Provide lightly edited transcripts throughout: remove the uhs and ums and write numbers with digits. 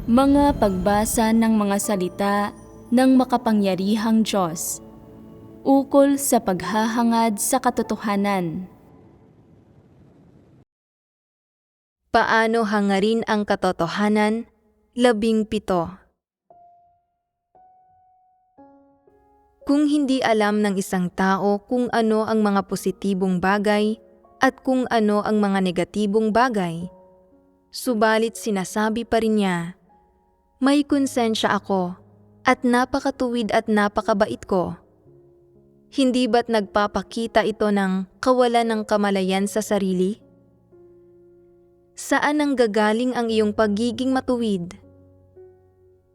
Mga pagbasa ng mga salita ng makapangyarihang Diyos, ukol sa paghahangad sa katotohanan. Paano hangarin ang katotohanan? 17. Kung hindi alam ng isang tao kung ano ang mga positibong bagay at kung ano ang mga negatibong bagay, subalit sinasabi pa rin niya, "May konsensya ako at napakatuwid at napakabait ko." Hindi ba't nagpapakita ito ng kawalan ng kamalayan sa sarili? Saan ang gagaling ang iyong pagiging matuwid?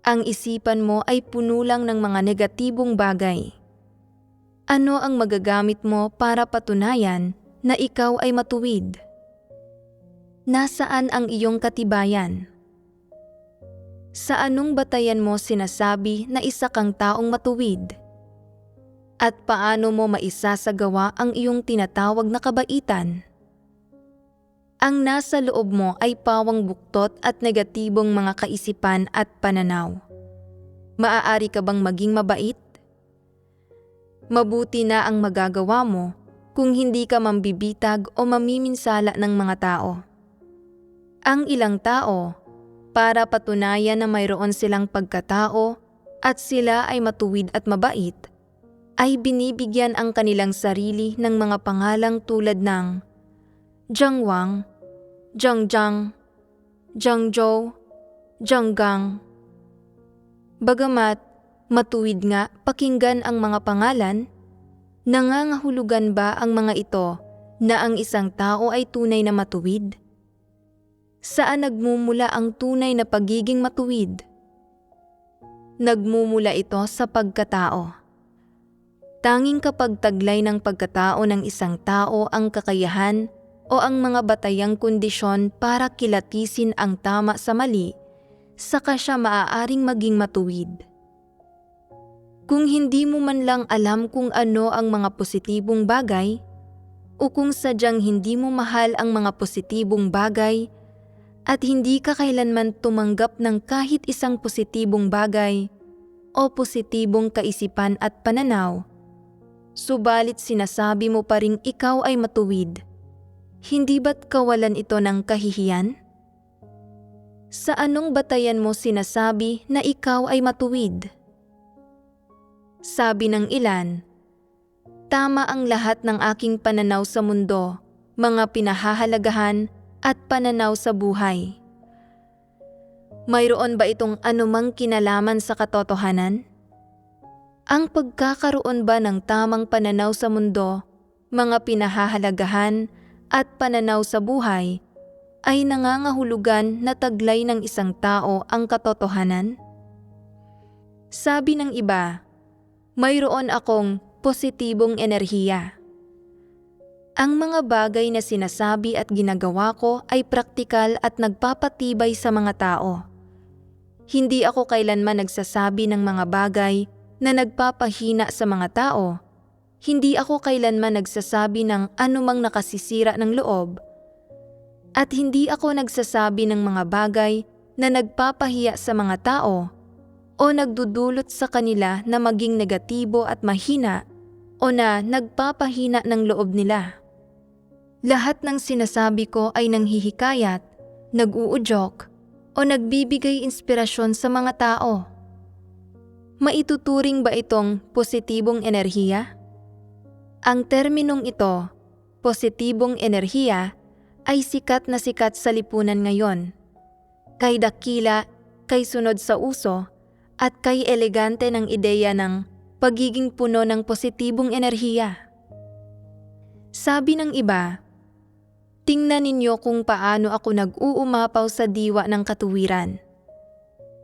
Ang isipan mo ay puno lang ng mga negatibong bagay. Ano ang magagamit mo para patunayan na ikaw ay matuwid? Nasaan ang iyong katibayan? Sa anong batayan mo sinasabi na isa kang taong matuwid? At paano mo maisasagawa ang iyong tinatawag na kabaitan? Ang nasa loob mo ay pawang buktot at negatibong mga kaisipan at pananaw. Maaari ka bang maging mabait? Mabuti na ang magagawa mo kung hindi ka mambibitag o mamiminsala ng mga tao. Ang ilang tao, para patunayan na mayroon silang pagkatao at sila ay matuwid at mabait, ay binibigyan ang kanilang sarili ng mga pangalang tulad ng Jiang Wang, Jiang Jiang, Jiang Zhou, Jiang Gang. Bagamat matuwid nga pakinggan ang mga pangalan, nangangahulugan ba ang mga ito na ang isang tao ay tunay na matuwid? Saan nagmumula ang tunay na pagiging matuwid? Nagmumula ito sa pagkatao. Tanging kapag taglay ng pagkatao ng isang tao ang kakayahan o ang mga batayang kondisyon para kilatisin ang tama sa mali, saka siya maaaring maging matuwid. Kung hindi mo man lang alam kung ano ang mga positibong bagay, o kung sadyang hindi mo mahal ang mga positibong bagay, at hindi ka kailanman tumanggap ng kahit isang positibong bagay o positibong kaisipan at pananaw, subalit sinasabi mo pa ring ikaw ay matuwid, hindi ba't kawalan ito ng kahihiyan? Sa anong batayan mo sinasabi na ikaw ay matuwid? Sabi ng ilan, "Tama ang lahat ng aking pananaw sa mundo, mga pinahahalagahan at pananaw sa buhay." Mayroon ba itong anumang kinalaman sa katotohanan? Ang pagkakaroon ba ng tamang pananaw sa mundo, mga pinahahalagahan at pananaw sa buhay ay nangangahulugan na taglay ng isang tao ang katotohanan? Sabi ng iba, mayroon akong positibong enerhiya. Ang mga bagay na sinasabi at ginagawa ko ay praktikal at nagpapatibay sa mga tao. Hindi ako kailanman nagsasabi ng mga bagay na nagpapahina sa mga tao. Hindi ako kailanman nagsasabi ng anumang nakasisira ng loob. At hindi ako nagsasabi ng mga bagay na nagpapahiya sa mga tao o nagdudulot sa kanila na maging negatibo at mahina o na nagpapahina ng loob nila. Lahat ng sinasabi ko ay nanghihikayat, nag-uudyok o nagbibigay inspirasyon sa mga tao. Maituturing ba itong positibong enerhiya? Ang terminong ito, positibong enerhiya, ay sikat na sikat sa lipunan ngayon. Kay dakila, kay sunod sa uso, at kay elegante ng ideya ng pagiging puno ng positibong enerhiya. Sabi ng iba, "Tingnan ninyo kung paano ako nag-uumapaw sa diwa ng katuwiran.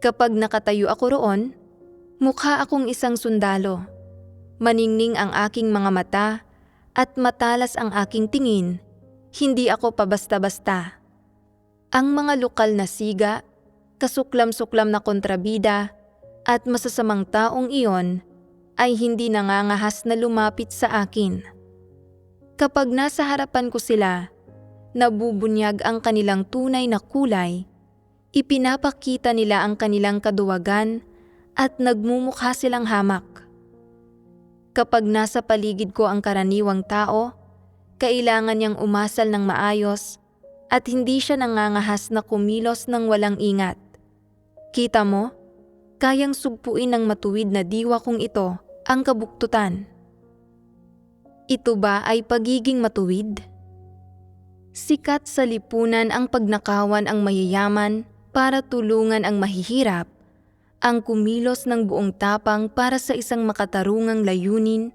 Kapag nakatayo ako roon, mukha akong isang sundalo. Maningning ang aking mga mata at matalas ang aking tingin, hindi ako pabasta-basta. Ang mga lokal na siga, kasuklam-suklam na kontrabida at masasamang taong iyon ay hindi nangangahas na lumapit sa akin. Kapag nasa harapan ko sila, nabubunyag ang kanilang tunay na kulay, Ipinapakita nila ang kanilang kaduwagan at nagmumukha silang hamak. Kapag nasa paligid ko ang karaniwang tao, kailangan niyang umasal ng maayos at hindi siya nangangahas na kumilos ng walang ingat. Kita mo, kayang sugpuin ng matuwid na diwa kong ito ang kabuktutan. Ito ba ay pagiging matuwid? Sikat sa lipunan ang pagnakawan ang mayayaman para tulungan ang mahihirap, ang kumilos ng buong tapang para sa isang makatarungang layunin,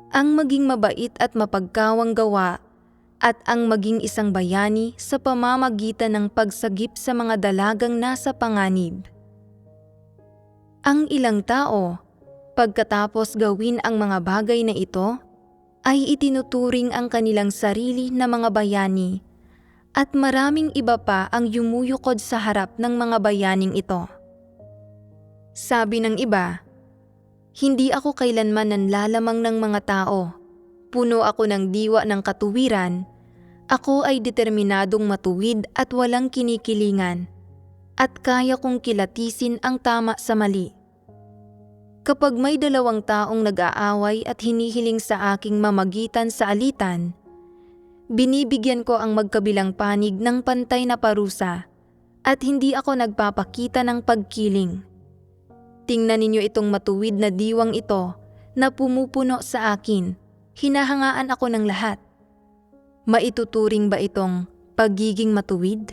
ang maging mabait at mapagkawang gawa, at ang maging isang bayani sa pamamagitan ng pagsagip sa mga dalagang nasa panganib. Ang ilang tao, pagkatapos gawin ang mga bagay na ito, ay itinuturing ang kanilang sarili na mga bayani, at maraming iba pa ang yumuyukod sa harap ng mga bayaning ito. Sabi ng iba, "Hindi ako kailanman nanlalamang ng mga tao. Puno ako ng diwa ng katuwiran. Ako ay determinadong matuwid at walang kinikilingan, at kaya kong kilatisin ang tama sa mali. Kapag may dalawang taong nag-aaway at hinihiling sa aking mamagitan sa alitan, binibigyan ko ang magkabilang panig ng pantay na parusa at hindi ako nagpapakita ng pagkiling. Tingnan ninyo itong matuwid na diwang ito na pumupuno sa akin. Hinahangaan ako ng lahat. Maituturing ba itong pagiging matuwid?"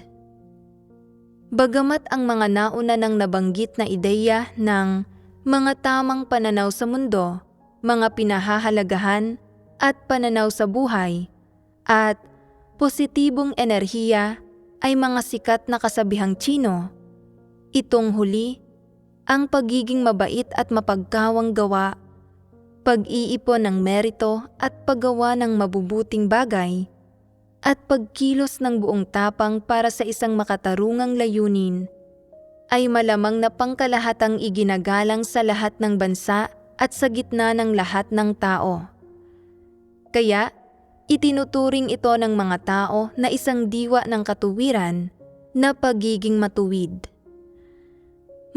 Bagamat ang mga nauna nang nabanggit na ideya ng mga tamang pananaw sa mundo, mga pinahahalagahan at pananaw sa buhay, at positibong enerhiya ay mga sikat na kasabihang Tsino, itong huli, ang pagiging mabait at mapagkawang gawa, pag-iipon ng merito at paggawa ng mabubuting bagay, at pagkilos ng buong tapang para sa isang makatarungang layunin, ay malamang na pangkalahatang iginagalang sa lahat ng bansa at sa gitna ng lahat ng tao. Kaya, itinuturing ito ng mga tao na isang diwa ng katuwiran na pagiging matuwid.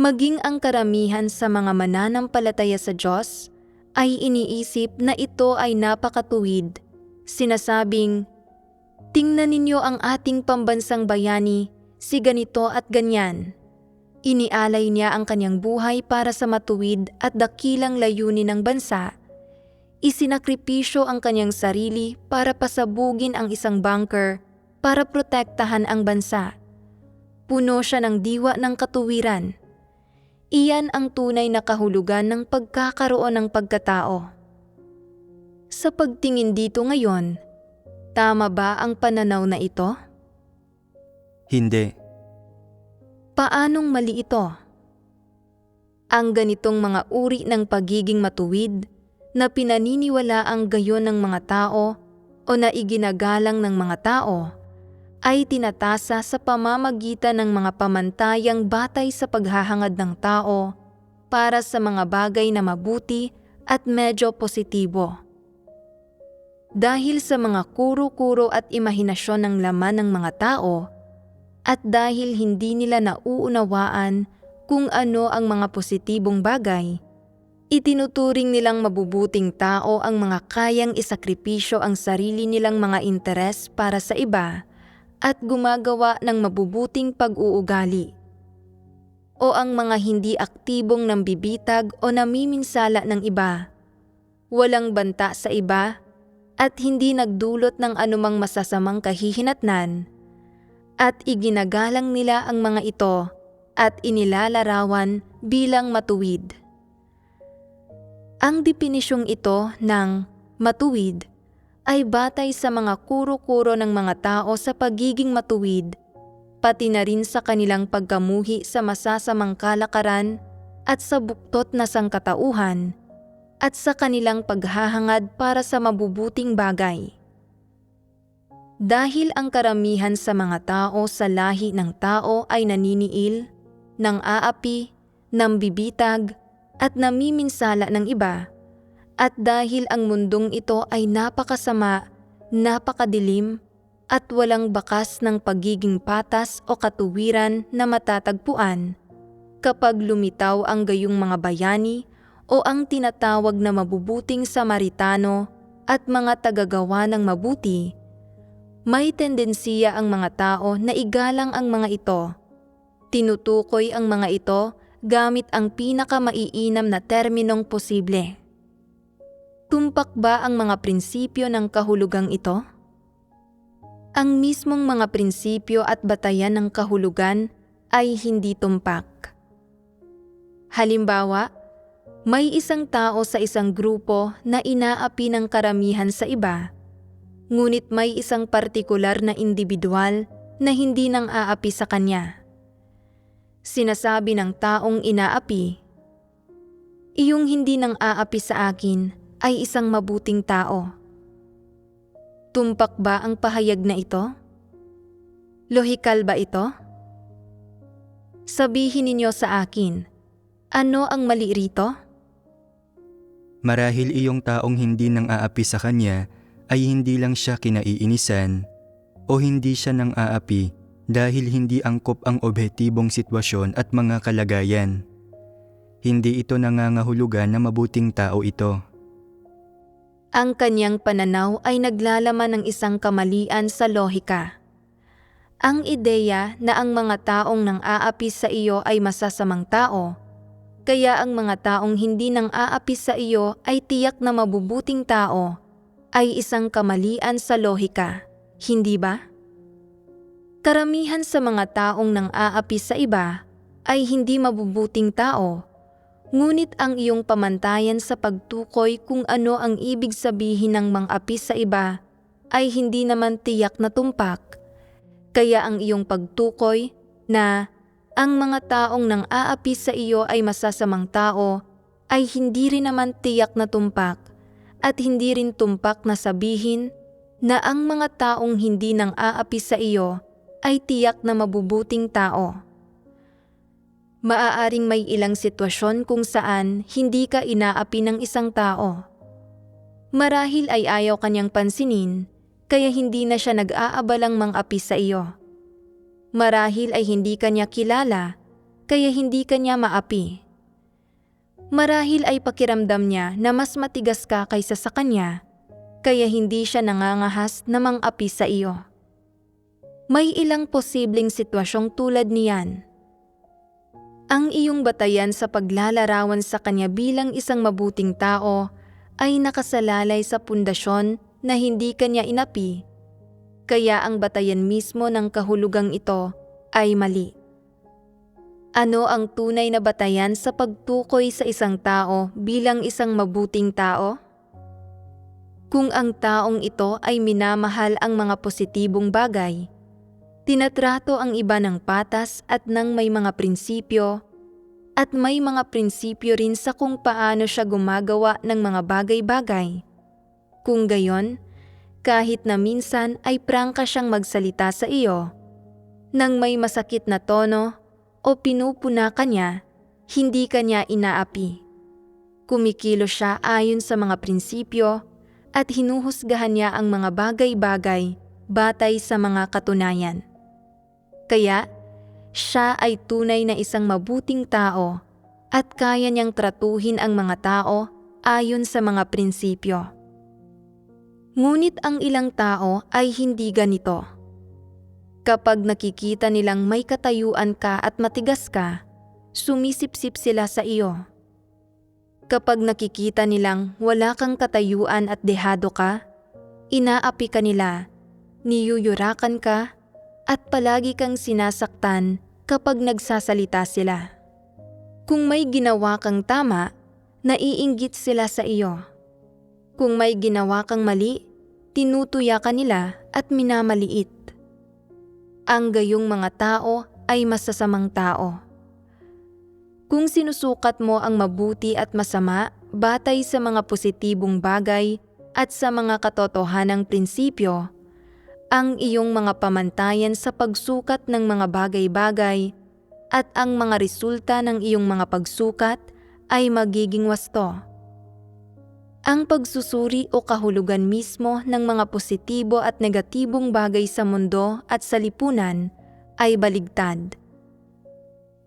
Maging ang karamihan sa mga mananampalataya sa Diyos ay iniisip na ito ay napakatuwid, sinasabing, "Tingnan ninyo ang ating pambansang bayani, si ganito at ganyan." Inialay niya ang kanyang buhay para sa matuwid at dakilang layunin ng bansa. Isinakripisyo ang kanyang sarili para pasabugin ang isang bunker para protektahan ang bansa. Puno siya ng diwa ng katuwiran. Iyan ang tunay na kahulugan ng pagkakaroon ng pagkatao. Sa pagtingin dito ngayon, tama ba ang pananaw na ito? Hindi. Paanong mali ito? Ang ganitong mga uri ng pagiging matuwid na pinaniniwala ang gayon ng mga tao o na iginagalang ng mga tao ay tinatasa sa pamamagitan ng mga pamantayang batay sa paghahangad ng tao para sa mga bagay na mabuti at medyo positibo. Dahil sa mga kuro-kuro at imahinasyon ng laman ng mga tao, at dahil hindi nila nauunawaan kung ano ang mga positibong bagay, itinuturing nilang mabubuting tao ang mga kayang isakripisyo ang sarili nilang mga interes para sa iba at gumagawa ng mabubuting pag-uugali. O ang mga hindi aktibong nambibitag o namiminsala ng iba, walang banta sa iba at hindi nagdulot ng anumang masasamang kahihinatnan, at iginagalang nila ang mga ito at inilalarawan bilang matuwid. Ang depinisyong ito ng matuwid ay batay sa mga kuro-kuro ng mga tao sa pagiging matuwid, pati na rin sa kanilang pagkamuhi sa masasamang kalakaran at sa buktot na sangkatauhan, at sa kanilang paghahangad para sa mabubuting bagay. Dahil ang karamihan sa mga tao sa lahi ng tao ay naniniil, nang-aapi, nambibitag, at namiminsala ng iba, at dahil ang mundong ito ay napakasama, napakadilim, at walang bakas ng pagiging patas o katuwiran na matatagpuan kapag lumitaw ang gayong mga bayani o ang tinatawag na mabubuting Samaritano at mga tagagawa ng mabuti. May tendensiya ang mga tao na igalang ang mga ito. Tinutukoy ang mga ito gamit ang pinakamaiinam na terminong posible. Tumpak ba ang mga prinsipyo ng kahulugang ito? Ang mismong mga prinsipyo at batayan ng kahulugan ay hindi tumpak. Halimbawa, may isang tao sa isang grupo na inaapi ng karamihan sa iba, ngunit may isang partikular na individual na hindi nang aapi sa kanya. Sinasabi ng taong inaapi, "Iyong hindi nang aapi sa akin ay isang mabuting tao." Tumpak ba ang pahayag na ito? Lohikal ba ito? Sabihin ninyo sa akin, ano ang mali rito? Marahil iyong taong hindi nang aapi sa kanya ay hindi lang siya kinaiinisan o hindi siya nang aapi dahil hindi angkop ang objektibong sitwasyon at mga kalagayan. Hindi ito nangangahulugan na mabuting tao ito. Ang kanyang pananaw ay naglalaman ng isang kamalian sa lohika. Ang ideya na ang mga taong nang aapi sa iyo ay masasamang tao, kaya ang mga taong hindi nang aapi sa iyo ay tiyak na mabubuting tao, ay isang kamalian sa lohika, hindi ba? Karamihan sa mga taong nang aapi sa iba ay hindi mabubuting tao, ngunit ang iyong pamantayan sa pagtukoy kung ano ang ibig sabihin ng mang-api sa iba ay hindi naman tiyak na tumpak. Kaya ang iyong pagtukoy na ang mga taong nang aapi sa iyo ay masasamang tao ay hindi rin naman tiyak na tumpak, at hindi rin tumpak na sabihin na ang mga taong hindi nang aapi sa iyo ay tiyak na mabubuting tao. Maaaring may ilang sitwasyon kung saan hindi ka inaapi ng isang tao. Marahil ay ayaw kanyang pansinin, kaya hindi na siya nag-aabalang mang-api sa iyo. Marahil ay hindi kanya kilala, kaya hindi kanya maapi. Marahil ay pakiramdam niya na mas matigas ka kaysa sa kanya, kaya hindi siya nangangahas na mang-api sa iyo. May ilang posibleng sitwasyong tulad niyan. Ang iyong batayan sa paglalarawan sa kanya bilang isang mabuting tao ay nakasalalay sa pundasyon na hindi kanya inapi, kaya ang batayan mismo ng kahulugang ito ay mali. Ano ang tunay na batayan sa pagtukoy sa isang tao bilang isang mabuting tao? Kung ang taong ito ay minamahal ang mga positibong bagay, tinatrato ang iba ng patas at ng may mga prinsipyo, at may mga prinsipyo rin sa kung paano siya gumagawa ng mga bagay-bagay. Kung gayon, kahit na minsan ay prangka siyang magsalita sa iyo, nang may masakit na tono o pinupuna ka niya, hindi ka niya inaapi. Kumikilos siya ayon sa mga prinsipyo at hinuhusgahan niya ang mga bagay-bagay batay sa mga katunayan. Kaya, siya ay tunay na isang mabuting tao at kaya niyang tratuhin ang mga tao ayon sa mga prinsipyo. Ngunit ang ilang tao ay hindi ganito. Kapag nakikita nilang may katayuan ka at matigas ka, sumisipsip sila sa iyo. Kapag nakikita nilang wala kang katayuan at dehado ka, inaapi ka nila, niyuyurakan ka, at palagi kang sinasaktan kapag nagsasalita sila. Kung may ginawa kang tama, naiinggit sila sa iyo. Kung may ginawa kang mali, tinutuya ka nila at minamaliit. Ang gayong mga tao ay masasamang tao. Kung sinusukat mo ang mabuti at masama batay sa mga positibong bagay at sa mga katotohanang prinsipyo, ang iyong mga pamantayan sa pagsukat ng mga bagay-bagay at ang mga resulta ng iyong mga pagsukat ay magiging wasto. Ang pagsusuri o kahulugan mismo ng mga positibo at negatibong bagay sa mundo at sa lipunan ay baligtad.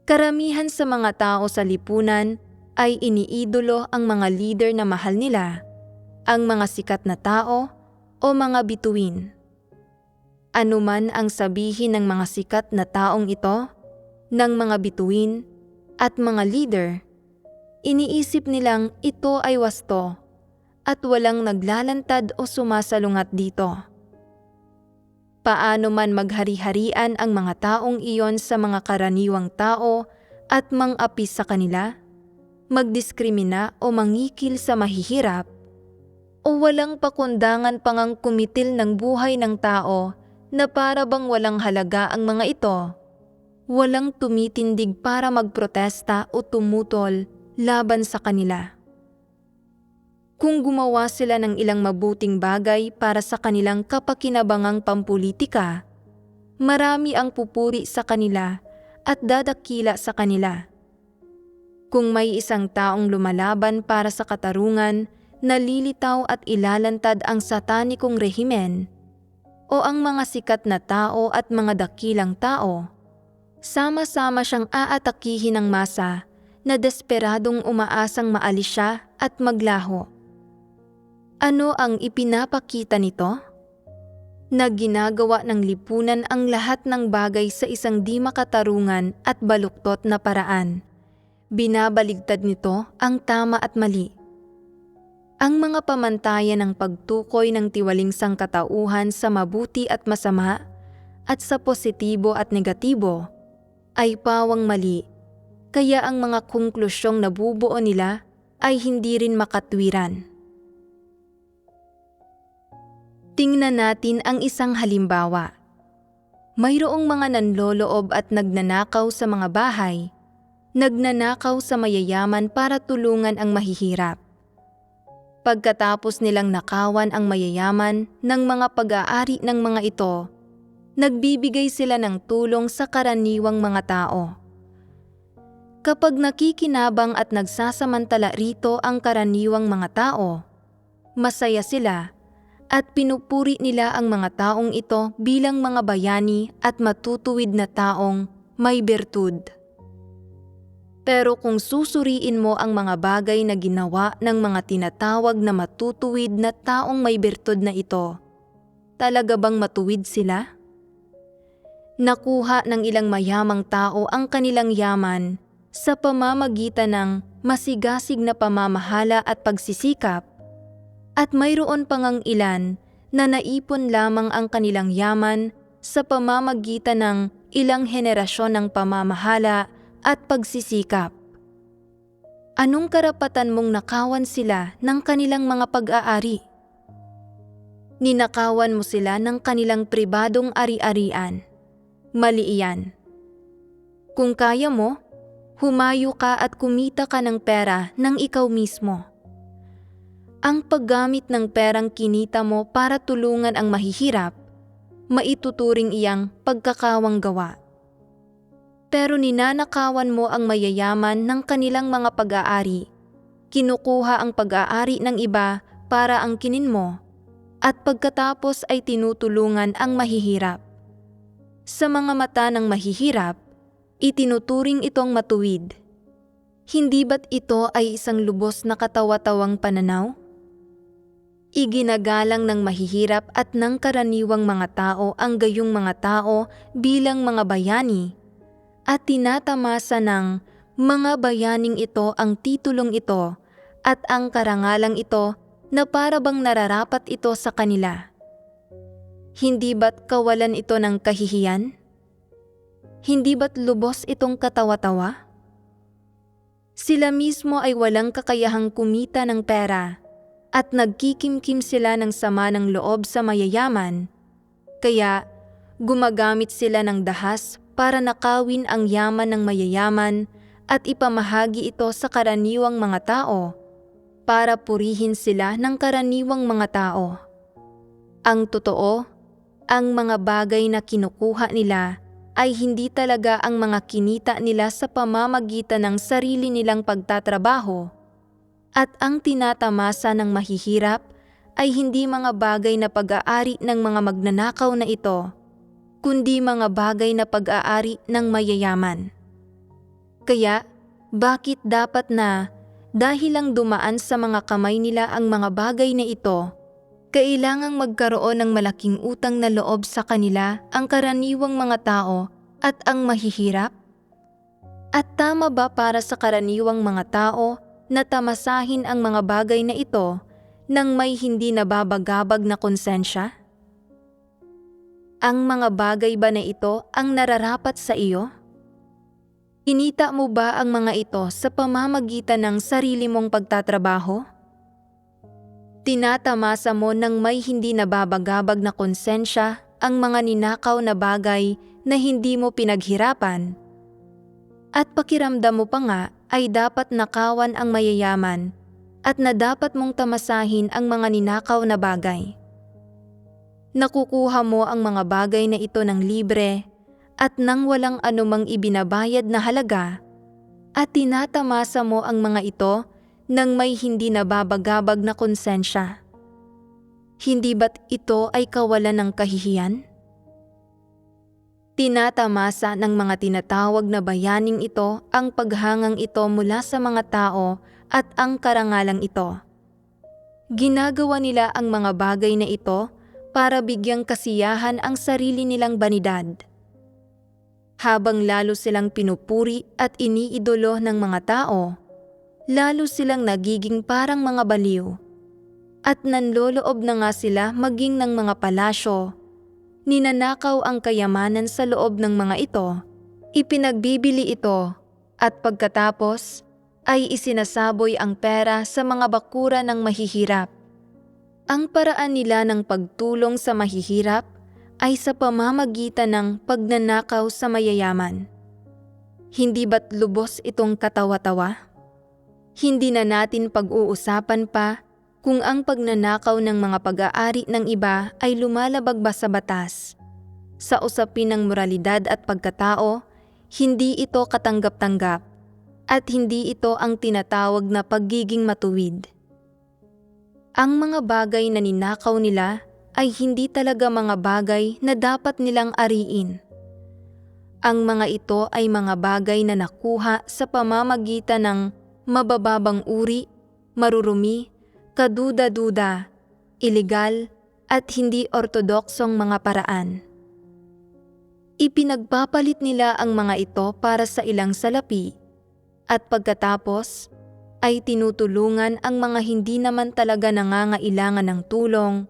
Karamihan sa mga tao sa lipunan ay iniidolo ang mga leader na mahal nila, ang mga sikat na tao o mga bituin. Anuman ang sabihin ng mga sikat na taong ito, ng mga bituin at mga leader, iniisip nilang ito ay wasto at walang naglalantad o sumasalungat dito. Paano man maghari-harian ang mga taong iyon sa mga karaniwang tao at mang-api sa kanila, magdiskrimina o mangikil sa mahihirap, o walang pakundangan pangang kumitil ng buhay ng tao na para bang walang halaga ang mga ito, walang tumitindig para magprotesta o tumutol laban sa kanila. Kung gumawa sila ng ilang mabuting bagay para sa kanilang kapakinabangang pampulitika, marami ang pupuri sa kanila at dadakila sa kanila. Kung may isang taong lumalaban para sa katarungan, nalilitaw at ilalantad ang satanikong rehimen o ang mga sikat na tao at mga dakilang tao, sama-sama siyang aatakihin ng masa na desperadong umaasang maalis siya at maglaho. Ano ang ipinapakita nito? Na ginagawa ng lipunan ang lahat ng bagay sa isang di makatarungan at baluktot na paraan. Binabaligtad nito ang tama at mali. Ang mga pamantayan ng pagtukoy ng tiwaling sangkatauhan sa mabuti at masama at sa positibo at negatibo ay pawang mali, kaya ang mga konklusyong nabubuo nila ay hindi rin makatwiran. Tingnan natin ang isang halimbawa. Mayroong mga nanloloob at nagnanakaw sa mga bahay, nagnanakaw sa mayayaman para tulungan ang mahihirap. Pagkatapos nilang nakawan ang mayayaman ng mga pag-aari ng mga ito, nagbibigay sila ng tulong sa karaniwang mga tao. Kapag nakikinabang at nagsasamantala rito ang karaniwang mga tao, masaya sila at pinupuri nila ang mga taong ito bilang mga bayani at matutuwid na taong may bertud. Pero kung susuriin mo ang mga bagay na ginawa ng mga tinatawag na matutuwid na taong may bertud na ito, talaga bang matuwid sila? Nakuha ng ilang mayamang tao ang kanilang yaman sa pamamagitan ng masigasig na pamamahala at pagsisikap, at mayroon pang ang ilan na naipon lamang ang kanilang yaman sa pamamagitan ng ilang henerasyon ng pamamahala at pagsisikap. Anong karapatan mong nakawan sila ng kanilang mga pag-aari? Ninakawan mo sila ng kanilang pribadong ari-arian. Mali iyan. Kung kaya mo, humayo ka at kumita ka ng pera ng ikaw mismo. Ang paggamit ng perang kinita mo para tulungan ang mahihirap, maituturing iyang pagkakawang gawa. Pero ninanakawan mo ang mayayaman ng kanilang mga pag-aari, kinukuha ang pag-aari ng iba para angkinin mo, at pagkatapos ay tinutulungan ang mahihirap. Sa mga mata ng mahihirap, itinuturing itong matuwid. Hindi ba't ito ay isang lubos na katawa-tawang pananaw? Iginagalang ng mahihirap at ng karaniwang mga tao ang gayong mga tao bilang mga bayani, at tinatamasa ng mga bayaning ito ang titulong ito at ang karangalang ito na para bang nararapat ito sa kanila. Hindi ba't kawalan ito ng kahihiyan? Hindi ba't lubos itong katawa-tawa? Sila mismo ay walang kakayahang kumita ng pera at nagkikimkim sila ng sama ng loob sa mayayaman, kaya gumagamit sila ng dahas para nakawin ang yaman ng mayayaman at ipamahagi ito sa karaniwang mga tao para purihin sila ng karaniwang mga tao. Ang totoo, ang mga bagay na kinukuha nila ay hindi talaga ang mga kinita nila sa pamamagitan ng sarili nilang pagtatrabaho, At ang tinatamasa ng mahihirap ay hindi mga bagay na pag-aari ng mga magnanakaw na ito, kundi mga bagay na pag-aari ng mayayaman. Kaya, bakit dapat na, dahil lang dumaan sa mga kamay nila ang mga bagay na ito, kailangang magkaroon ng malaking utang na loob sa kanila ang karaniwang mga tao at ang mahihirap? At tama ba para sa karaniwang mga tao na tamasahin ang mga bagay na ito nang may hindi nababagabag na konsensya? Ang mga bagay ba na ito ang nararapat sa iyo? Kinita mo ba ang mga ito sa pamamagitan ng sarili mong pagtatrabaho? Tinatamasa mo ng may hindi nababagabag na konsensya ang mga ninakaw na bagay na hindi mo pinaghirapan. At pakiramdam mo pa nga ay dapat nakawan ang mayayaman at na dapat mong tamasahin ang mga ninakaw na bagay. Nakukuha mo ang mga bagay na ito ng libre at nang walang anumang ibinabayad na halaga, at tinatamasa mo ang mga ito nang may hindi nababagabag na konsensya. Hindi ba't ito ay kawalan ng kahihiyan? Tinatamasa ng mga tinatawag na bayaning ito ang paghangang ito mula sa mga tao at ang karangalang ito. Ginagawa nila ang mga bagay na ito para bigyang kasiyahan ang sarili nilang banidad. Habang lalo silang pinupuri at iniidolo ng mga tao, lalo silang nagiging parang mga baliw. At nanloloob na nga sila maging ng mga palasyo. Ninanakaw ang kayamanan sa loob ng mga ito, ipinagbibili ito, at pagkatapos ay isinasaboy ang pera sa mga bakura ng mahihirap. Ang paraan nila ng pagtulong sa mahihirap ay sa pamamagitan ng pagnanakaw sa mayayaman. Hindi ba't lubos itong katawa-tawa? Hindi na natin pag-uusapan pa kung ang pagnanakaw ng mga pag-aari ng iba ay lumalabag ba sa batas. Sa usapin ng moralidad at pagkatao, hindi ito katanggap-tanggap at hindi ito ang tinatawag na pagiging matuwid. Ang mga bagay na ninakaw nila ay hindi talaga mga bagay na dapat nilang ariin. Ang mga ito ay mga bagay na nakuha sa pamamagitan ng mabababang uri, marurumi, kaduda-duda, ilegal, at hindi ortodoksong mga paraan. Ipinagpapalit nila ang mga ito para sa ilang salapi, at pagkatapos ay tinutulungan ang mga hindi naman talaga nangangailangan ng tulong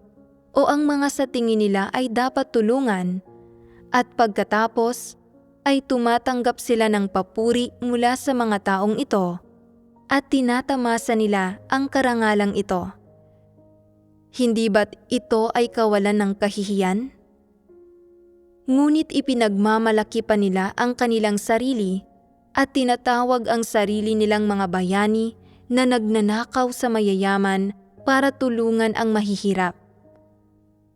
o ang mga sa tingin nila ay dapat tulungan, at pagkatapos ay tumatanggap sila ng papuri mula sa mga taong ito at tinatamasa nila ang karangalang ito. Hindi ba't ito ay kawalan ng kahihiyan? Ngunit ipinagmamalaki pa nila ang kanilang sarili at tinatawag ang sarili nilang mga bayani na nagnanakaw sa mayayaman para tulungan ang mahihirap.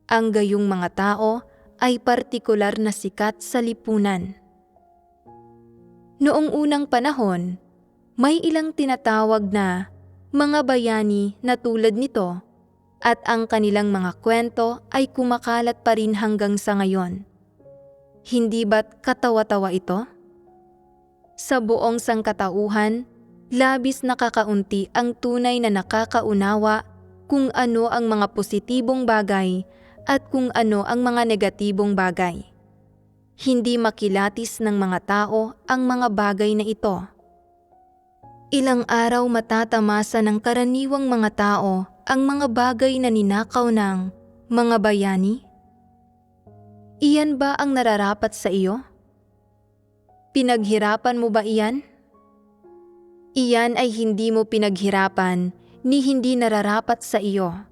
Ang gayong mga tao ay partikular na sikat sa lipunan. Noong unang panahon, may ilang tinatawag na mga bayani na tulad nito at ang kanilang mga kwento ay kumakalat pa rin hanggang sa ngayon. Hindi ba't katawa-tawa ito? Sa buong sangkatauhan, labis nakakaunti ang tunay na nakakaunawa kung ano ang mga positibong bagay at kung ano ang mga negatibong bagay. Hindi makilatis ng mga tao ang mga bagay na ito. Ilang araw matatamasa ng karaniwang mga tao ang mga bagay na ninakaw ng mga bayani? Iyan ba ang nararapat sa iyo? Pinaghirapan mo ba iyan? Iyan ay hindi mo pinaghirapan ni hindi nararapat sa iyo.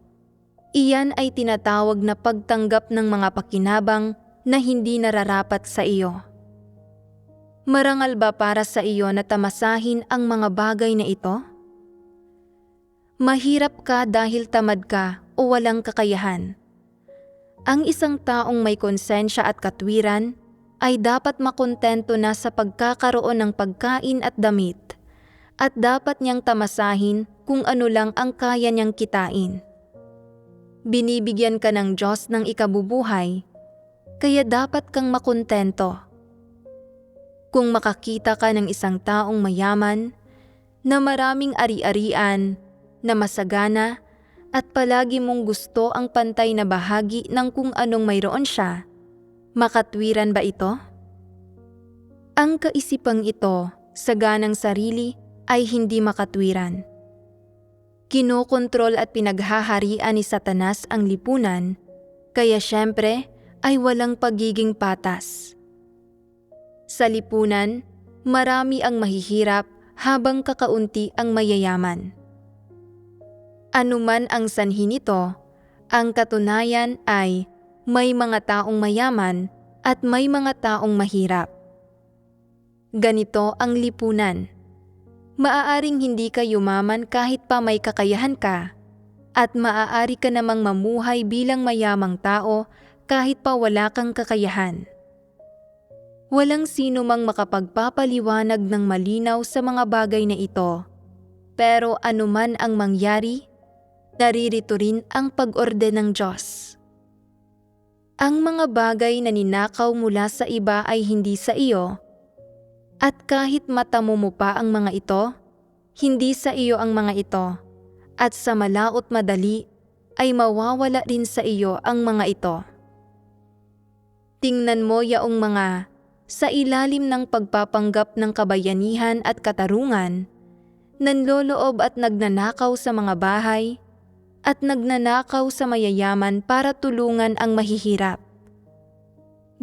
Iyan ay tinatawag na pagtanggap ng mga pakinabang na hindi nararapat sa iyo. Marangal ba para sa iyo na tamasahin ang mga bagay na ito? Mahirap ka dahil tamad ka o walang kakayahan. Ang isang taong may konsensya at katwiran ay dapat makontento na sa pagkakaroon ng pagkain at damit, at dapat niyang tamasahin kung ano lang ang kaya niyang kitain. Binibigyan ka ng Diyos ng ikabubuhay, kaya dapat kang makontento. Kung makakita ka ng isang taong mayaman, na maraming ari-arian, na masagana, at palagi mong gusto ang pantay na bahagi ng kung anong mayroon siya, makatwiran ba ito? Ang kaisipang ito, sa ganang sarili, ay hindi makatwiran. Kinokontrol at pinaghaharian ni Satanas ang lipunan, kaya syempre ay walang pagiging patas. Sa lipunan, marami ang mahihirap habang kakaunti ang mayayaman. Anuman ang sanhi nito, ang katunayan ay may mga taong mayaman at may mga taong mahirap. Ganito ang lipunan. Maaaring hindi ka yumaman kahit pa may kakayahan ka, at maaari ka namang mamuhay bilang mayamang tao kahit pa wala kang kakayahan. Walang sino mang makapagpapaliwanag ng malinaw sa mga bagay na ito, pero anuman ang mangyari, naririto rin ang pag-orde ng Diyos. Ang mga bagay na ninakaw mula sa iba ay hindi sa iyo, at kahit matamo mo pa ang mga ito, hindi sa iyo ang mga ito, at sa malaot madali ay mawawala rin sa iyo ang mga ito. Tingnan mo yaong mga sa ilalim ng pagpapanggap ng kabayanihan at katarungan, nanloloob at nagnanakaw sa mga bahay, at nagnanakaw sa mayayaman para tulungan ang mahihirap.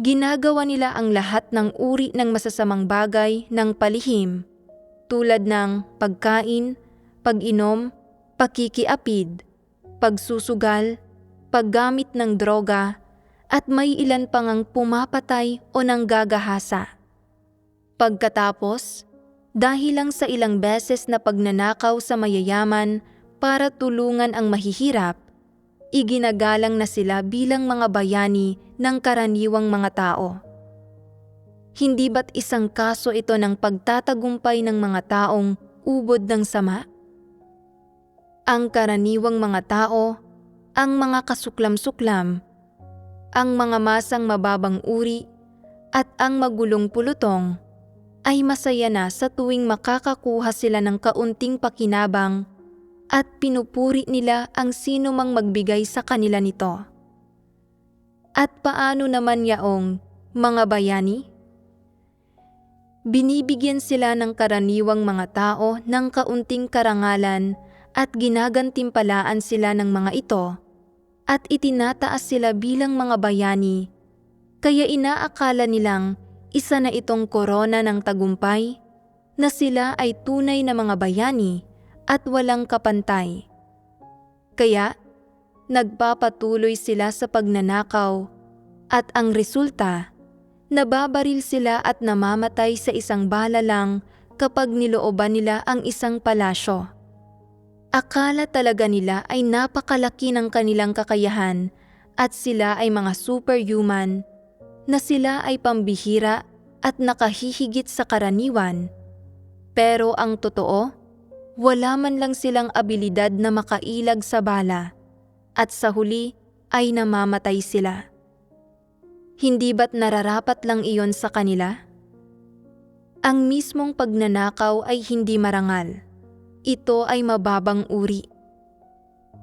Ginagawa nila ang lahat ng uri ng masasamang bagay ng palihim, tulad ng pagkain, pag-inom, pakikiapid, pagsusugal, paggamit ng droga, at may ilan pang ang pumapatay o nanggagahasa. Pagkatapos, dahil lang sa ilang beses na pagnanakaw sa mayayaman para tulungan ang mahihirap, iginagalang na sila bilang mga bayani ng karaniwang mga tao. Hindi ba't isang kaso ito ng pagtatagumpay ng mga taong ubod ng sama? Ang karaniwang mga tao, ang mga kasuklam-suklam, ang mga masang mababang uri, at ang magulong pulutong, ay masaya na sa tuwing makakakuha sila ng kaunting pakinabang at pinupuri nila ang sino mang magbigay sa kanila nito. At paano naman yaong mga bayani? Binibigyan sila ng karaniwang mga tao ng kaunting karangalan at ginagantimpalaan sila ng mga ito, at itinataas sila bilang mga bayani, kaya inaakala nilang isa na itong korona ng tagumpay, na sila ay tunay na mga bayani at walang kapantay. Kaya, nagpapatuloy sila sa pagnanakaw, at ang resulta, nababaril sila at namamatay sa isang bala lang kapag nilooban nila ang isang palasyo. Akala talaga nila ay napakalaki ng kanilang kakayahan at sila ay mga superhuman, na sila ay pambihira at nakahihigit sa karaniwan. Pero ang totoo, wala man lang silang abilidad na makailag sa bala, at sa huli ay namamatay sila. Hindi ba't nararapat lang iyon sa kanila? Ang mismong pagnanakaw ay hindi marangal. Ito ay mababang uri.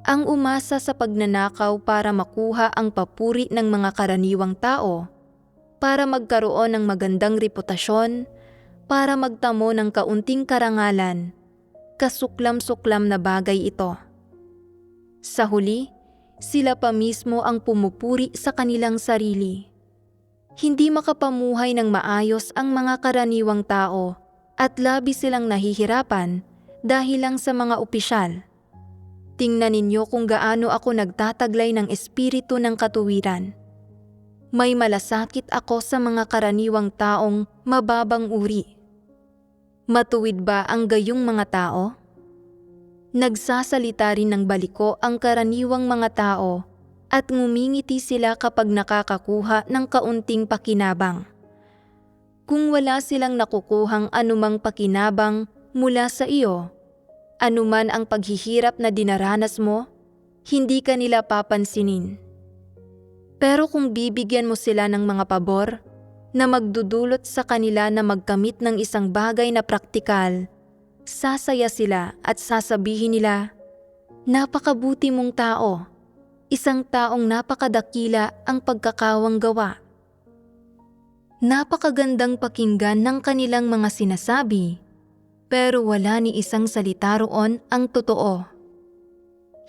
Ang umasa sa pagnanakaw para makuha ang papuri ng mga karaniwang tao, para magkaroon ng magandang reputasyon, para magtamo ng kaunting karangalan, kasuklam-suklam na bagay ito. Sa huli, sila pa mismo ang pumupuri sa kanilang sarili. Hindi makapamuhay ng maayos ang mga karaniwang tao at labis silang nahihirapan dahil lang sa mga opisyal. Tingnan ninyo kung gaano ako nagtataglay ng espiritu ng katuwiran. May malasakit ako sa mga karaniwang taong mababang uri. Matuwid ba ang gayong mga tao? Nagsasalita rin ng baliko ang karaniwang mga tao at ngumingiti sila kapag nakakakuha ng kaunting pakinabang. Kung wala silang nakukuhang anumang pakinabang mula sa iyo, Anuman ang paghihirap na dinaranas mo, hindi ka nila papansinin. Pero kung bibigyan mo sila ng mga pabor na magdudulot sa kanila na magkamit ng isang bagay na praktikal, sasaya sila at sasabihin nila, "Napakabuti mong tao, isang taong napakadakila ang pagkakawang gawa." Napakagandang pakinggan ng kanilang mga sinasabi, pero wala ni isang salita roon ang totoo.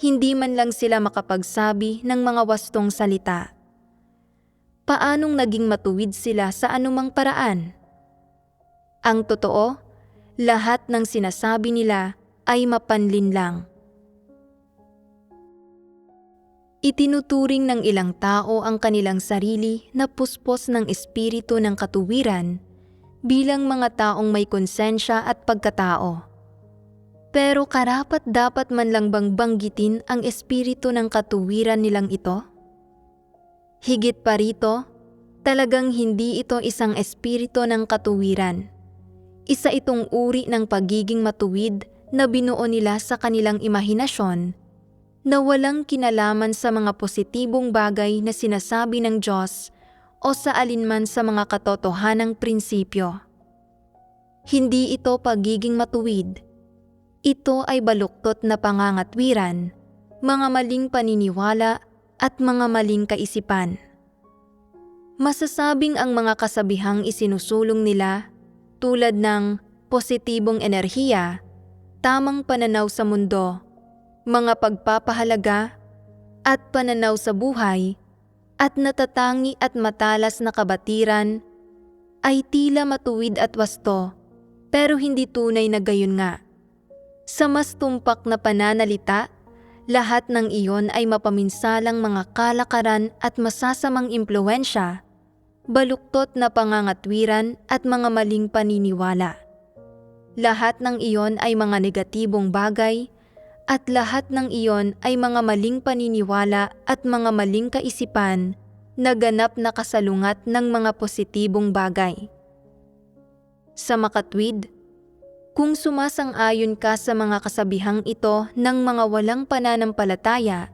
Hindi man lang sila makapagsabi ng mga wastong salita. Paanong naging matuwid sila sa anumang paraan? Ang totoo, lahat ng sinasabi nila ay mapanlin lang. Itinuturing ng ilang tao ang kanilang sarili na puspos ng espiritu ng katuwiran bilang mga taong may konsensya at pagkatao. Pero karapat-dapat man lang bang banggitin ang espiritu ng katuwiran nilang ito? Higit pa rito, talagang hindi ito isang espiritu ng katuwiran. Isa itong uri ng pagiging matuwid na binuo nila sa kanilang imahinasyon na walang kinalaman sa mga positibong bagay na sinasabi ng Diyos o sa alinman sa mga katotohanang prinsipyo. Hindi ito pagiging matuwid. Ito ay baluktot na pangangatwiran, mga maling paniniwala at mga maling kaisipan. Masasabing ang mga kasabihang isinusulong nila tulad ng positibong enerhiya, tamang pananaw sa mundo, mga pagpapahalaga at pananaw sa buhay at natatangi at matalas na kabatiran ay tila matuwid at wasto pero hindi tunay na gayon nga. Sa mas tumpak na pananalita, lahat ng iyon ay mapaminsalang mga kalakaran at masasamang impluwensya, baluktot na pangangatwiran at mga maling paniniwala. Lahat ng iyon ay mga negatibong bagay at lahat ng iyon ay mga maling paniniwala at mga maling kaisipan na ganap na kasalungat ng mga positibong bagay. Sa makatwid, kung sumasang-ayon ka sa mga kasabihang ito ng mga walang pananampalataya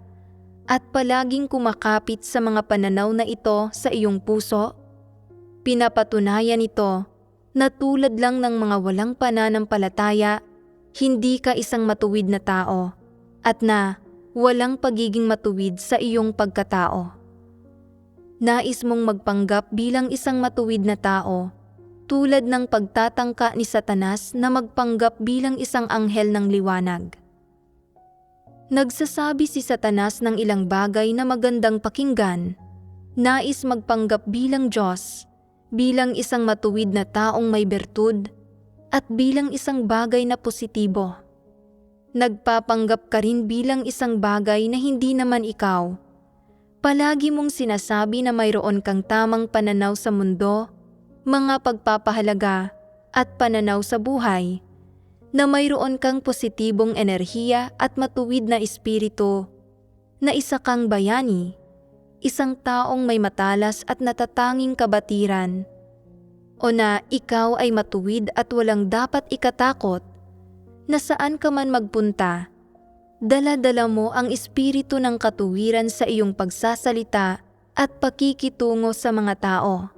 at palaging kumakapit sa mga pananaw na ito sa iyong puso, pinapatunayan ito na tulad lang ng mga walang pananampalataya, hindi ka isang matuwid na tao at na walang pagiging matuwid sa iyong pagkatao. Nais mong magpanggap bilang isang matuwid na tao tulad ng pagtatangka ni Satanas na magpanggap bilang isang anghel ng liwanag. Nagsasabi si Satanas ng ilang bagay na magandang pakinggan, nais magpanggap bilang Diyos, bilang isang matuwid na taong may bertud, at bilang isang bagay na positibo. Nagpapanggap ka rin bilang isang bagay na hindi naman ikaw. Palagi mong sinasabi na mayroon kang tamang pananaw sa mundo, mga pagpapahalaga at pananaw sa buhay, na mayroon kang positibong enerhiya at matuwid na espiritu, na isa kang bayani, isang taong may matalas at natatanging kabatiran, o na ikaw ay matuwid at walang dapat ikatakot, na saan ka man magpunta, dala-dala mo ang espiritu ng katuwiran sa iyong pagsasalita at pakikitungo sa mga tao.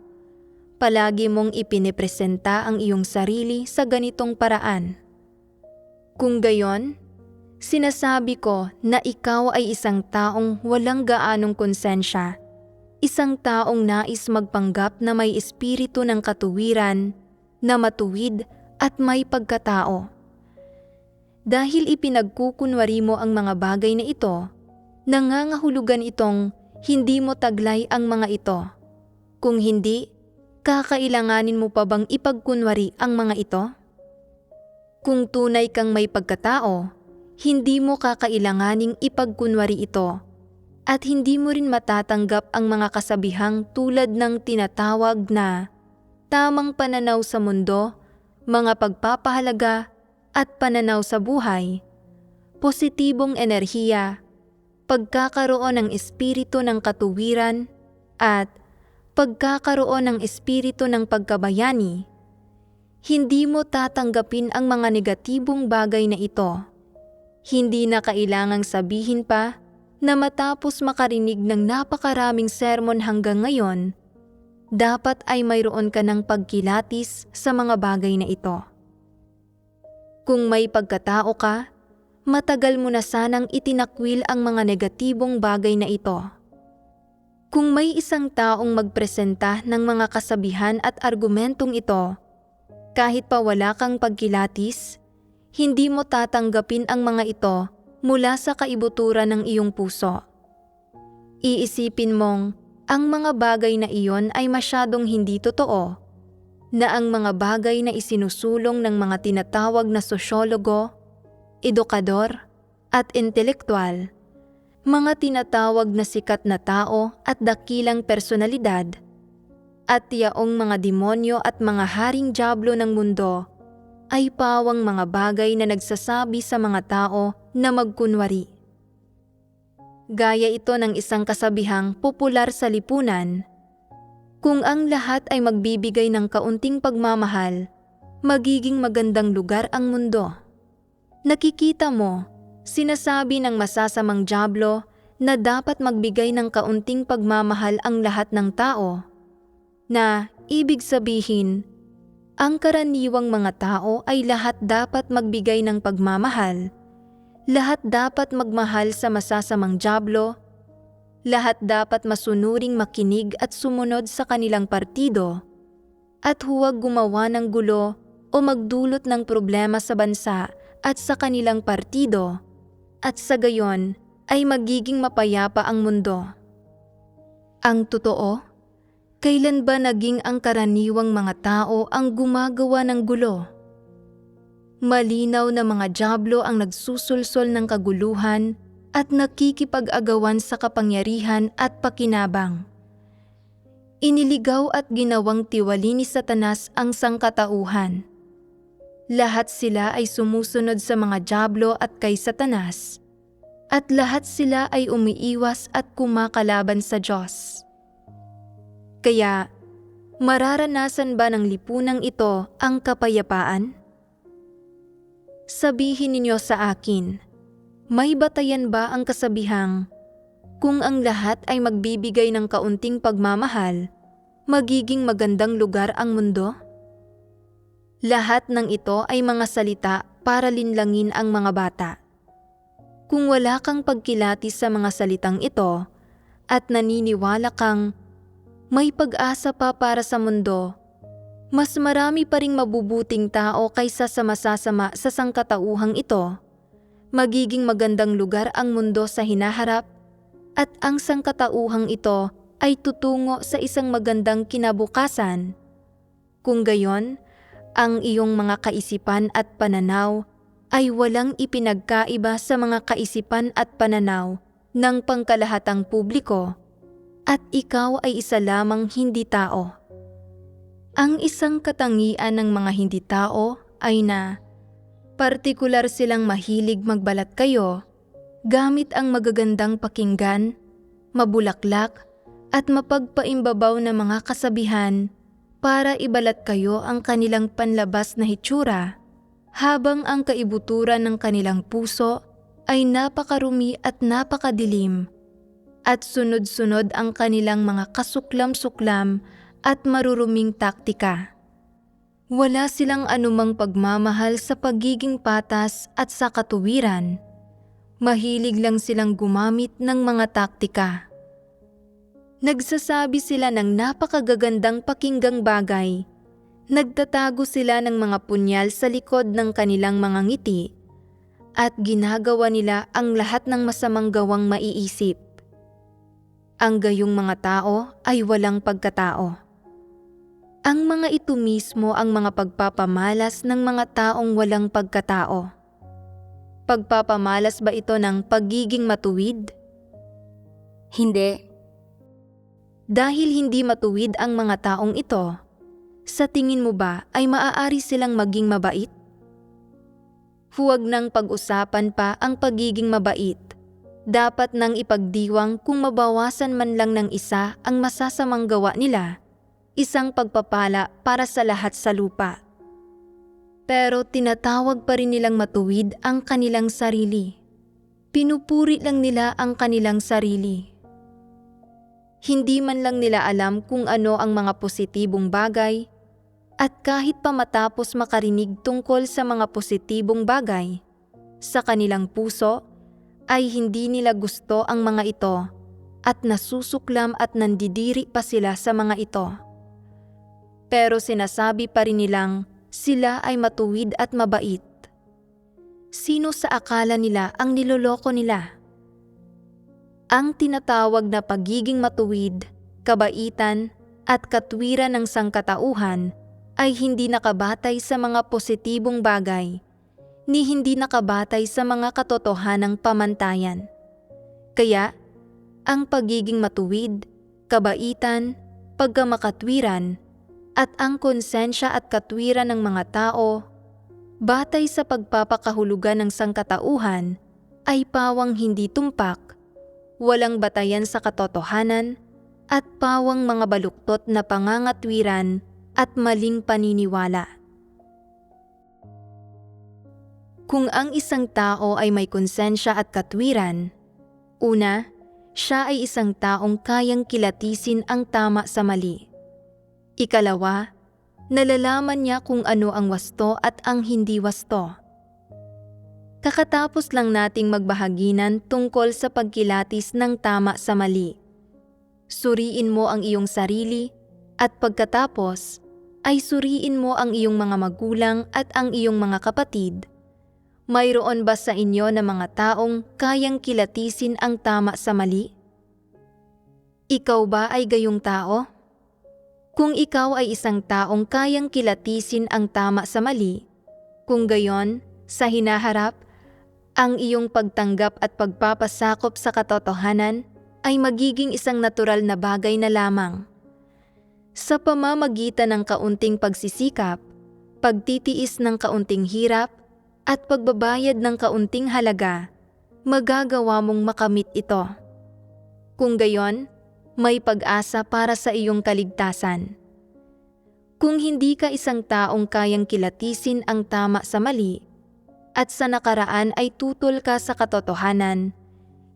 Palagi mong ipinipresenta ang iyong sarili sa ganitong paraan. Kung gayon, sinasabi ko na ikaw ay isang taong walang gaanong konsensya, isang taong nais magpanggap na may espiritu ng katuwiran, na matuwid at may pagkatao. Dahil ipinagkukunwari mo ang mga bagay na ito, nangangahulugan itong hindi mo taglay ang mga ito. Kung hindi, kakailanganin mo pa bang ipagkunwari ang mga ito? Kung tunay kang may pagkatao, hindi mo kakailanganing ipagkunwari ito at hindi mo rin matatanggap ang mga kasabihang tulad ng tinatawag na tamang pananaw sa mundo, mga pagpapahalaga at pananaw sa buhay, positibong enerhiya, pagkakaroon ng espiritu ng katuwiran at pagkakaroon ng espiritu ng pagkabayani. Hindi mo tatanggapin ang mga negatibong bagay na ito, Hindi na kailangang sabihin pa na matapos makarinig ng napakaraming sermon hanggang ngayon, dapat ay mayroon ka ng pagkilatis sa mga bagay na ito. Kung may pagkatao ka, matagal mo na sanang itinakwil ang mga negatibong bagay na ito. Kung may isang taong magpresenta ng mga kasabihan at argumentong ito, kahit pa wala kang pagkilatis, hindi mo tatanggapin ang mga ito mula sa kaibuturan ng iyong puso. Iisipin mong ang mga bagay na iyon ay masyadong hindi totoo, na ang mga bagay na isinusulong ng mga tinatawag na sosyologo, edukador, at intelektual, mga tinatawag na sikat na tao at dakilang personalidad, at yaong mga demonyo at mga haring dyablo ng mundo, ay pawang mga bagay na nagsasabi sa mga tao na magkunwari. Gaya ito ng isang kasabihang popular sa lipunan, kung ang lahat ay magbibigay ng kaunting pagmamahal, magiging magandang lugar ang mundo. Nakikita mo, sinasabi ng masasamang dyablo na dapat magbigay ng kaunting pagmamahal ang lahat ng tao, na ibig sabihin, ang karaniwang mga tao ay lahat dapat magbigay ng pagmamahal, lahat dapat magmahal sa masasamang dyablo, lahat dapat masunuring makinig at sumunod sa kanilang partido, at huwag gumawa ng gulo o magdulot ng problema sa bansa at sa kanilang partido, at sa gayon ay magiging mapayapa ang mundo. Ang totoo, kailan ba naging ang karaniwang mga tao ang gumagawa ng gulo? Malinaw na mga dyablo ang nagsusulsol ng kaguluhan at nakikipag-agawan sa kapangyarihan at pakinabang. Iniligaw at ginawang tiwali ni Satanas ang sangkatauhan. Lahat sila ay sumusunod sa mga dyablo at kay Satanas, at lahat sila ay umiiwas at kumakalaban sa Diyos. Kaya, mararanasan ba ng lipunang ito ang kapayapaan? Sabihin ninyo sa akin, may batayan ba ang kasabihang, kung ang lahat ay magbibigay ng kaunting pagmamahal, magiging magandang lugar ang mundo? Lahat ng ito ay mga salita para linlangin ang mga bata. Kung wala kang pagkilatis sa mga salitang ito, at naniniwala kang may pag-asa pa para sa mundo, mas marami pa ring mabubuting tao kaysa sa masasama sa sangkatauhang ito, magiging magandang lugar ang mundo sa hinaharap, at ang sangkatauhang ito ay tutungo sa isang magandang kinabukasan. Kung gayon, ang iyong mga kaisipan at pananaw ay walang ipinagkaiba sa mga kaisipan at pananaw ng pangkalahatang publiko, at ikaw ay isa lamang hindi tao. Ang isang katangian ng mga hindi tao ay na partikular silang mahilig magbalat kayo gamit ang magagandang pakinggan, mabulaklak at mapagpaimbabaw na mga kasabihan para ibalat kayo ang kanilang panlabas na hitsura, habang ang kaibuturan ng kanilang puso ay napakarumi at napakadilim, at sunod-sunod ang kanilang mga kasuklam-suklam at maruruming taktika. Wala silang anumang pagmamahal sa pagiging patas at sa katuwiran. Mahilig lang silang gumamit ng mga taktika. Nagsasabi sila ng napakagagandang pakinggang bagay. Nagtatago sila ng mga punyal sa likod ng kanilang mga ngiti, at ginagawa nila ang lahat ng masamang gawang maiisip. Ang gayong mga tao ay walang pagkatao. Ang mga ito mismo ang mga pagpapamalas ng mga taong walang pagkatao. Pagpapamalas ba ito ng pagiging matuwid? Hindi. Dahil hindi matuwid ang mga taong ito, sa tingin mo ba ay maaari silang maging mabait? Huwag nang pag-usapan pa ang pagiging mabait. Dapat nang ipagdiwang kung mabawasan man lang ng isa ang masasamang gawa nila, isang pagpapala para sa lahat sa lupa. Pero tinatawag pa rin nilang matuwid ang kanilang sarili. Pinupuri lang nila ang kanilang sarili. Hindi man lang nila alam kung ano ang mga positibong bagay, at kahit pa matapos makarinig tungkol sa mga positibong bagay, sa kanilang puso ay hindi nila gusto ang mga ito at nasusuklam at nandidiri pa sila sa mga ito. Pero sinasabi pa rin nilang sila ay matuwid at mabait. Sino sa akala nila ang niloloko nila? Ang tinatawag na pagiging matuwid, kabaitan at katwiran ng sangkatauhan ay hindi nakabatay sa mga positibong bagay, ni hindi nakabatay sa mga katotohanang pamantayan. Kaya, ang pagiging matuwid, kabaitan, pagkamakatwiran, at ang konsensya at katwiran ng mga tao, batay sa pagpapakahulugan ng sangkatauhan, ay pawang hindi tumpak, walang batayan sa katotohanan, at pawang mga baluktot na pangangatwiran at maling paniniwala. Kung ang isang tao ay may konsensya at katwiran, una, siya ay isang taong kayang kilatisin ang tama sa mali. Ikalawa, nalalaman niya kung ano ang wasto at ang hindi wasto. Kakatapos lang nating magbahaginan tungkol sa pagkilatis ng tama sa mali. Suriin mo ang iyong sarili at pagkatapos ay suriin mo ang iyong mga magulang at ang iyong mga kapatid. Mayroon ba sa inyo na mga taong kayang kilatisin ang tama sa mali? Ikaw ba ay gayong tao? Kung ikaw ay isang taong kayang kilatisin ang tama sa mali, kung gayon, sa hinaharap, ang iyong pagtanggap at pagpapasakop sa katotohanan ay magiging isang natural na bagay na lamang. Sa pamamagitan ng kaunting pagsisikap, pagtitiis ng kaunting hirap, at pagbabayad ng kaunting halaga, magagawa mong makamit ito. Kung gayon, may pag-asa para sa iyong kaligtasan. Kung hindi ka isang taong kayang kilatisin ang tama sa mali, at sa nakaraan ay tutol ka sa katotohanan,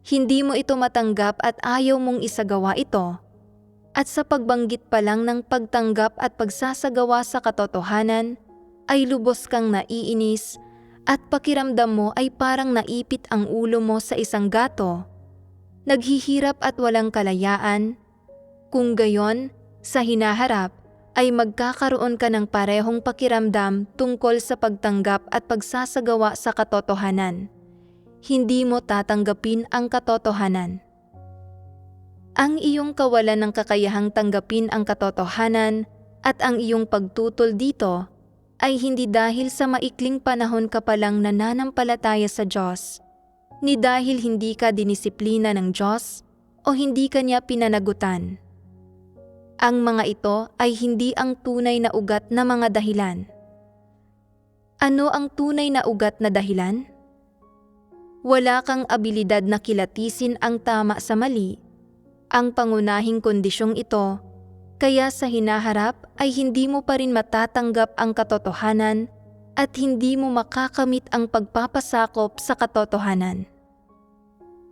hindi mo ito matanggap at ayaw mong isagawa ito, at sa pagbanggit pa lang ng pagtanggap at pagsasagawa sa katotohanan, ay lubos kang naiinis at pakiramdam mo ay parang naipit ang ulo mo sa isang gato, naghihirap at walang kalayaan, kung gayon, sa hinaharap ay magkakaroon ka ng parehong pakiramdam tungkol sa pagtanggap at pagsasagawa sa katotohanan. Hindi mo tatanggapin ang katotohanan. Ang iyong kawalan ng kakayahang tanggapin ang katotohanan at ang iyong pagtutol dito ay hindi dahil sa maikling panahon ka palang nananampalataya sa Diyos, ni dahil hindi ka dinisiplina ng Diyos o hindi ka niya pinanagutan. Ang mga ito ay hindi ang tunay na ugat na mga dahilan. Ano ang tunay na ugat na dahilan? Wala kang abilidad na kilatisin ang tama sa mali, ang pangunahing kondisyong ito, kaya sa hinaharap ay hindi mo pa rin matatanggap ang katotohanan at hindi mo makakamit ang pagpapasakop sa katotohanan.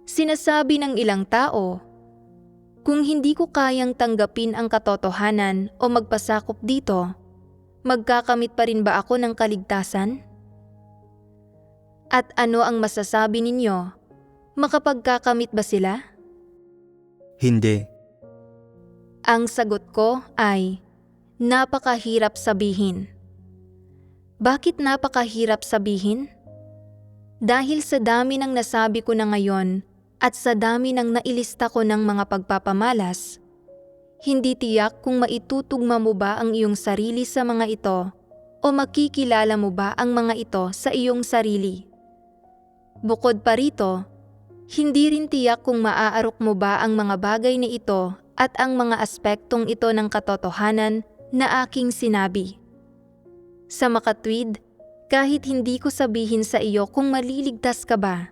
Sinasabi ng ilang tao, kung hindi ko kayang tanggapin ang katotohanan o magpasakop dito, magkakamit pa rin ba ako ng kaligtasan? At ano ang masasabi ninyo? Makapagkakamit ba sila? Hindi. Ang sagot ko ay, napakahirap sabihin. Bakit napakahirap sabihin? Dahil sa dami ng nasabi ko na ngayon at sa dami ng nailista ko ng mga pagpapamalas, hindi tiyak kung maitutugma mo ba ang iyong sarili sa mga ito o makikilala mo ba ang mga ito sa iyong sarili. Bukod pa rito, hindi rin tiyak kung maaarok mo ba ang mga bagay na ito at ang mga aspektong ito ng katotohanan na aking sinabi. Sa makatwid, kahit hindi ko sabihin sa iyo kung maliligtas ka ba,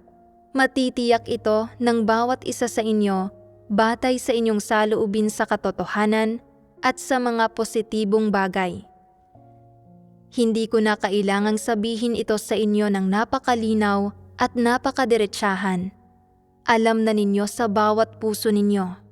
matitiyak ito ng bawat isa sa inyo batay sa inyong saloobin sa katotohanan at sa mga positibong bagay. Hindi ko na kailangang sabihin ito sa inyo ng napakalinaw at napakadiretsahan. Alam na ninyo sa bawat puso ninyo